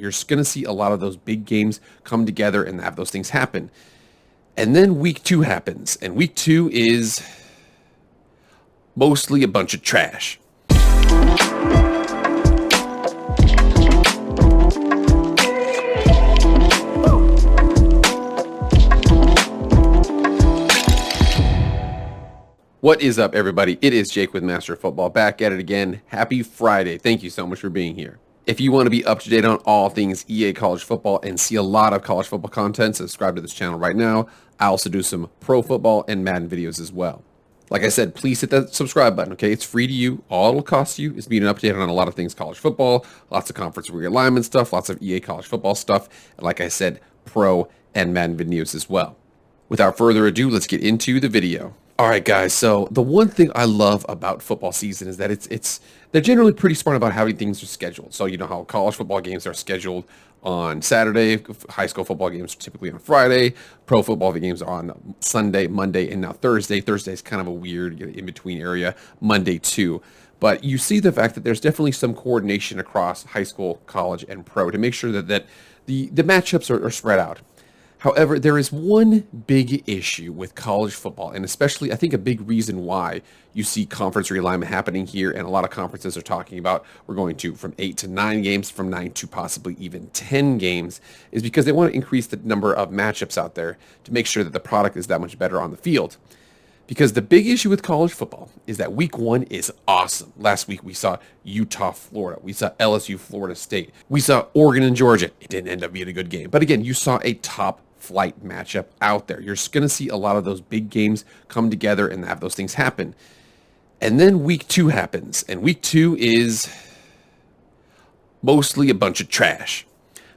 You're just going to see a lot of those big games come together and have those things happen. And then week 2 happens, and week 2 is mostly a bunch of trash. What is up, everybody? It is Jake with Master of Football, back at it again. Happy Friday. Thank you so much for being here. If you want to be up to date on all things EA college football and see a lot of college football content, subscribe to this channel right now. I also do some pro football and Madden videos as well. Like I said, please hit that subscribe button, okay? It's free to you. All it'll cost you is being updated on a lot of things college football, lots of conference realignment stuff, lots of EA college football stuff, and like I said, pro and Madden videos as well. Without further ado, let's get into the video. All right, guys, so the one thing I love about football season is that they're generally pretty smart about how things are scheduled. So you know how college football games are scheduled on Saturday, high school football games are typically on Friday, pro football games are on Sunday, Monday, and now Thursday. Thursday is kind of a weird in-between area, Monday too. But you see the fact that there's definitely some coordination across high school, college, and pro to make sure that the matchups are spread out. However, there is one big issue with college football, and especially I think a big reason why you see conference realignment happening here, and a lot of conferences are talking about we're going to from 8 to 9 games, from 9 to possibly even 10 games, is because they want to increase the number of matchups out there to make sure that the product is that much better on the field. Because the big issue with college football is that week 1 is awesome. Last week we saw Utah, Florida. We saw LSU, Florida State. We saw Oregon and Georgia. It didn't end up being a good game. But again, you saw a top flight matchup out there. You're just going to see a lot of those big games come together and have those things happen. And then week 2 happens, and week 2 is mostly a bunch of trash.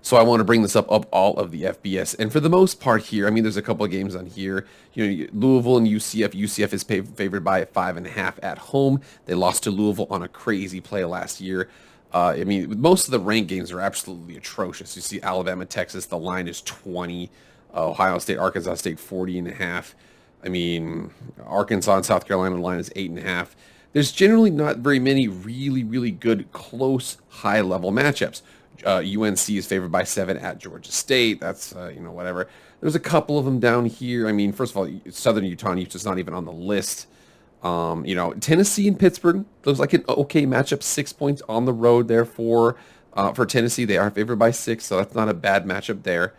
So I want to bring this up all of the FBS. And for the most part here, I mean, there's a couple of games on here. You know, Louisville and UCF. UCF is favored by 5.5 at home. They lost to Louisville on a crazy play last year. I mean, most of the ranked games are absolutely atrocious. You see Alabama, Texas, the line is 20. Ohio State, Arkansas State, 40.5. I mean, Arkansas and South Carolina, the line is 8.5. There's generally not very many really, really good, close, high-level matchups. UNC is favored by 7 at Georgia State. That's, whatever. There's a couple of them down here. I mean, first of all, Southern Utah is just not even on the list. Tennessee and Pittsburgh looks like an okay matchup. 6 points on the road there for Tennessee. They are favored by 6, so that's not a bad matchup there.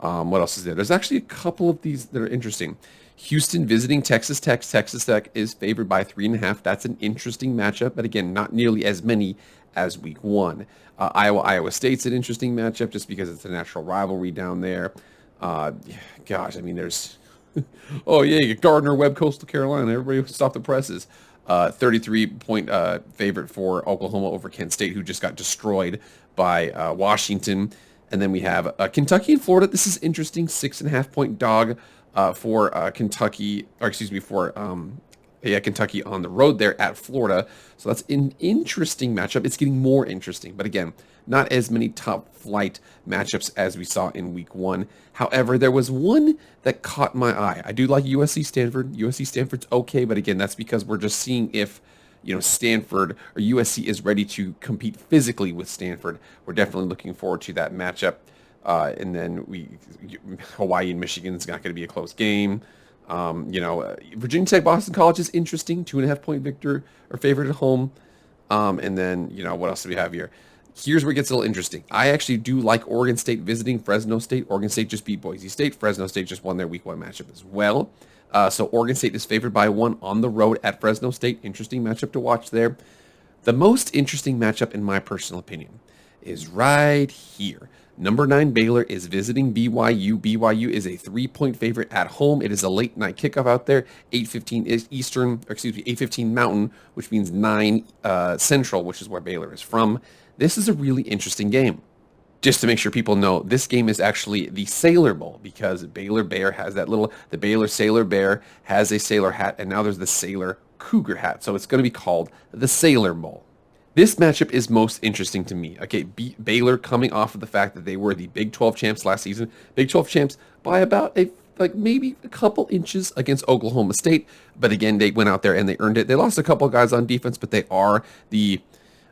What else is there? There's actually a couple of these that are interesting. Houston visiting Texas Tech. Texas Tech is favored by 3.5. That's an interesting matchup, but again, not nearly as many as week 1. Iowa State's an interesting matchup just because it's a natural rivalry down there. There's oh yeah, Gardner Webb, Coastal Carolina. Everybody stop the presses. 33-point favorite for Oklahoma over Kent State, who just got destroyed by Washington. And then we have Kentucky and Florida. This is interesting. 6.5-point dog for Kentucky, Kentucky on the road there at Florida. So that's an interesting matchup. It's getting more interesting, but again, not as many top flight matchups as we saw in week 1. However, there was one that caught my eye. I do like USC Stanford. USC Stanford's okay, but again, that's because we're just seeing if Stanford or USC is ready to compete physically with Stanford. We're definitely looking forward to that matchup. And then Hawaii and Michigan is not going to be a close game. Virginia Tech, Boston College is interesting. 2.5-point victor or favorite at home. And then, what else do we have here? Here's where it gets a little interesting. I actually do like Oregon State visiting Fresno State. Oregon State just beat Boise State. Fresno State just won their week 1 matchup as well. So Oregon State is favored by 1 on the road at Fresno State. Interesting matchup to watch there. The most interesting matchup, in my personal opinion, is right here. Number 9 Baylor is visiting BYU. BYU is a 3-point favorite at home. It is a late night kickoff out there, 8:15 Mountain, which means 9 Central, which is where Baylor is from. This is a really interesting game. Just to make sure people know, this game is actually the Sailor Bowl because Baylor Bear has the Baylor Sailor Bear has a sailor hat, and now there's the Sailor Cougar hat. So it's going to be called the Sailor Bowl. This matchup is most interesting to me. Okay, Baylor coming off of the fact that they were the Big 12 champs last season. Big 12 champs by about maybe a couple inches against Oklahoma State. But again, they went out there and they earned it. They lost a couple guys on defense, but they are the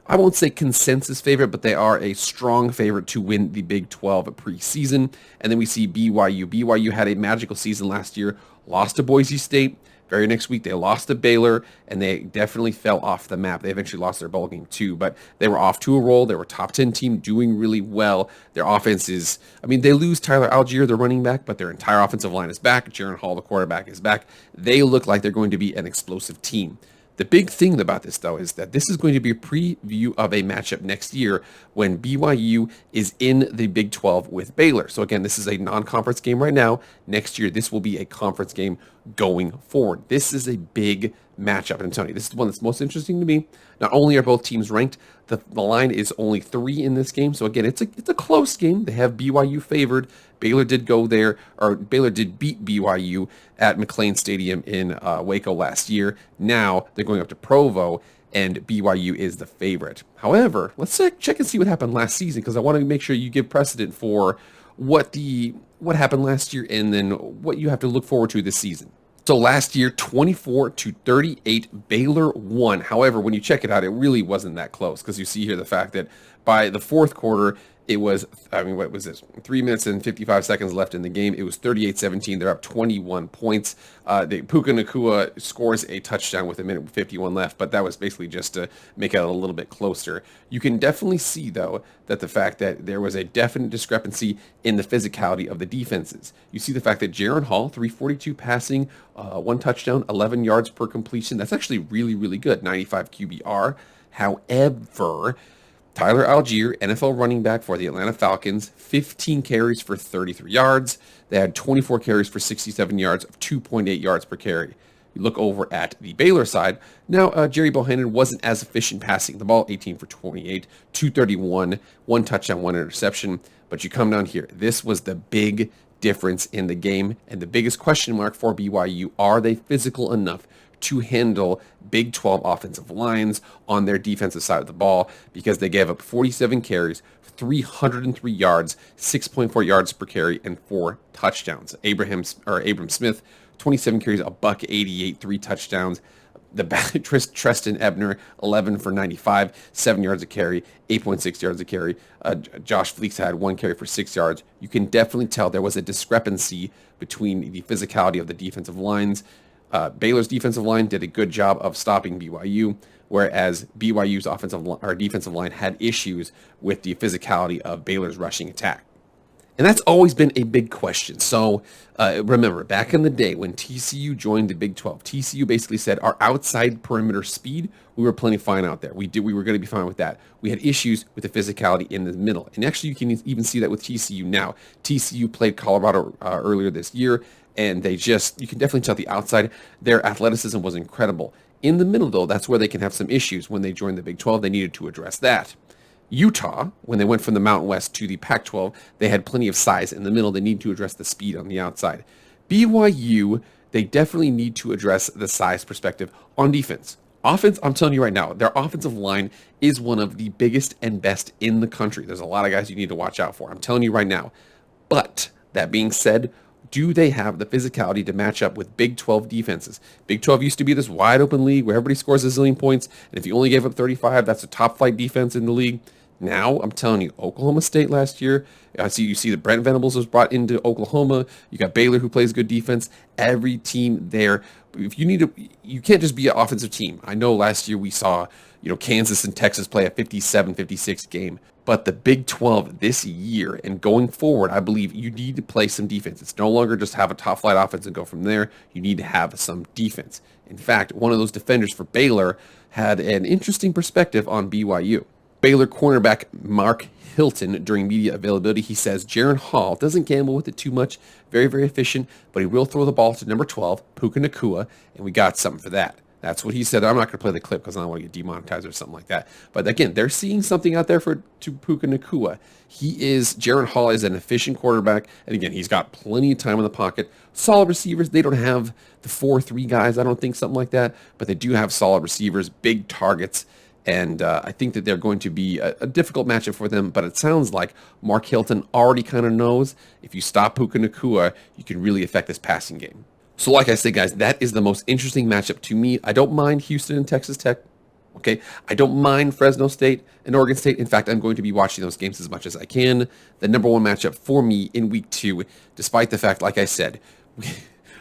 I won't say consensus favorite, but they are a strong favorite to win the Big 12 preseason. And then we see BYU. BYU had a magical season last year, lost to Boise State. Very next week, they lost to Baylor, and they definitely fell off the map. They eventually lost their bowl game too, but they were off to a roll. They were a top 10 team doing really well. Their offense is, they lose Tyler Algier, their running back, but their entire offensive line is back. Jaron Hall, the quarterback, is back. They look like they're going to be an explosive team. The big thing about this, though, is that this is going to be a preview of a matchup next year when BYU is in the Big 12 with Baylor. So again, this is a non-conference game right now. Next year, this will be a conference game going forward. This is a big matchup. And I'm telling you, this is the one that's most interesting to me. Not only are both teams ranked, the line is only 3 in this game. So again, it's a close game. They have BYU favored. Baylor did beat BYU at McLean Stadium in Waco last year. Now they're going up to Provo, and BYU is the favorite. However, let's check and see what happened last season, because I want to make sure you give precedent for what happened last year and then what you have to look forward to this season. So last year, 24-38, Baylor won. However, when you check it out, it really wasn't that close, because you see here the fact that by the fourth quarter, it was, what was this? 3 minutes and 55 seconds left in the game. It was 38-17. They're up 21 points. Puka Nacua scores a touchdown with 1:51 left, but that was basically just to make it a little bit closer. You can definitely see, though, that the fact that there was a definite discrepancy in the physicality of the defenses. You see the fact that Jaron Hall, 342 passing, 1 touchdown, 11 yards per completion. That's actually really, really good, 95 QBR. However, Tyler Algier, NFL running back for the Atlanta Falcons, 15 carries for 33 yards. They had 24 carries for 67 yards of 2.8 yards per carry. You look over at the Baylor side. Now, Jerry Bohannon wasn't as efficient passing the ball, 18 for 28, 231, 1 touchdown, 1 interception. But you come down here. This was the big difference in the game, and the biggest question mark for BYU, are they physical enough to handle Big 12 offensive lines on their defensive side of the ball, because they gave up 47 carries, 303 yards, 6.4 yards per carry, and 4 touchdowns. Abram Smith, 27 carries, $188, 3 touchdowns. Treston Ebner, 11 for 95, 7 yards a carry, 8.6 yards a carry. Josh Fleeks had 1 carry for 6 yards. You can definitely tell there was a discrepancy between the physicality of the defensive lines. Baylor's defensive line did a good job of stopping BYU, whereas BYU's defensive line had issues with the physicality of Baylor's rushing attack. And that's always been a big question. So remember, back in the day when TCU joined the Big 12, TCU basically said our outside perimeter speed, we were plenty fine out there. We were going to be fine with that. We had issues with the physicality in the middle. And actually, you can even see that with TCU now. TCU played Colorado earlier this year, and you can definitely tell the outside, their athleticism was incredible. In the middle, though, that's where they can have some issues. When they joined the Big 12, they needed to address that. Utah, when they went from the Mountain West to the Pac-12, they had plenty of size in the middle. They need to address the speed on the outside. BYU, they definitely need to address the size perspective on defense. Offense, I'm telling you right now, their offensive line is one of the biggest and best in the country. There's a lot of guys you need to watch out for. I'm telling you right now. But that being said, do they have the physicality to match up with Big 12 defenses? Big 12 used to be this wide open league where everybody scores a zillion points, and if you only gave up 35, that's a top flight defense in the league. Now, I'm telling you, Oklahoma State last year, you see that Brent Venables was brought into Oklahoma. You got Baylor, who plays good defense. Every team there, you can't just be an offensive team. I know last year we saw, Kansas and Texas play a 57-56 game. But the Big 12 this year and going forward, I believe you need to play some defense. It's no longer just have a top flight offense and go from there. You need to have some defense. In fact, one of those defenders for Baylor had an interesting perspective on BYU. Baylor cornerback Mark Hilton, during media availability, he says Jaron Hall doesn't gamble with it too much, very, very efficient, but he will throw the ball to number 12, Puka Nacua, and we got something for that. That's what he said. I'm not going to play the clip because I don't want to get demonetized or something like that. But again, they're seeing something out there to Puka Nacua. Jaron Hall is an efficient quarterback. And again, he's got plenty of time in the pocket. Solid receivers. They don't have the 4-3 guys, I don't think, something like that. But they do have solid receivers, big targets. And I think that they're going to be a difficult matchup for them. But it sounds like Mark Hilton already kind of knows if you stop Puka Nacua, you can really affect this passing game. So like I said, guys, that is the most interesting matchup to me. I don't mind Houston and Texas Tech. Okay, I don't mind Fresno State and Oregon State. In fact, I'm going to be watching those games as much as I can. The number one matchup for me in week 2, despite the fact, like I said,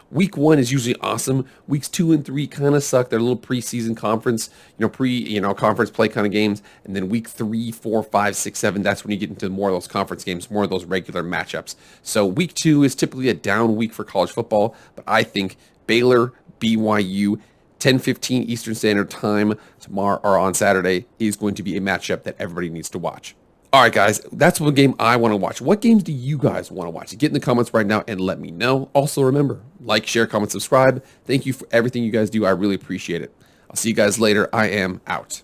week 1 is usually awesome. Weeks 2 and 3 kind of suck. They're little preseason conference, conference play kind of games. And then week 3, 4, 5, 6, 7, that's when you get into more of those conference games, more of those regular matchups. So week 2 is typically a down week for college football, but I think Baylor, BYU, 10:15 Eastern Standard Time tomorrow or on Saturday is going to be a matchup that everybody needs to watch. All right, guys, that's one game I want to watch. What games do you guys want to watch? Get in the comments right now and let me know. Also, remember, like, share, comment, subscribe. Thank you for everything you guys do. I really appreciate it. I'll see you guys later. I am out.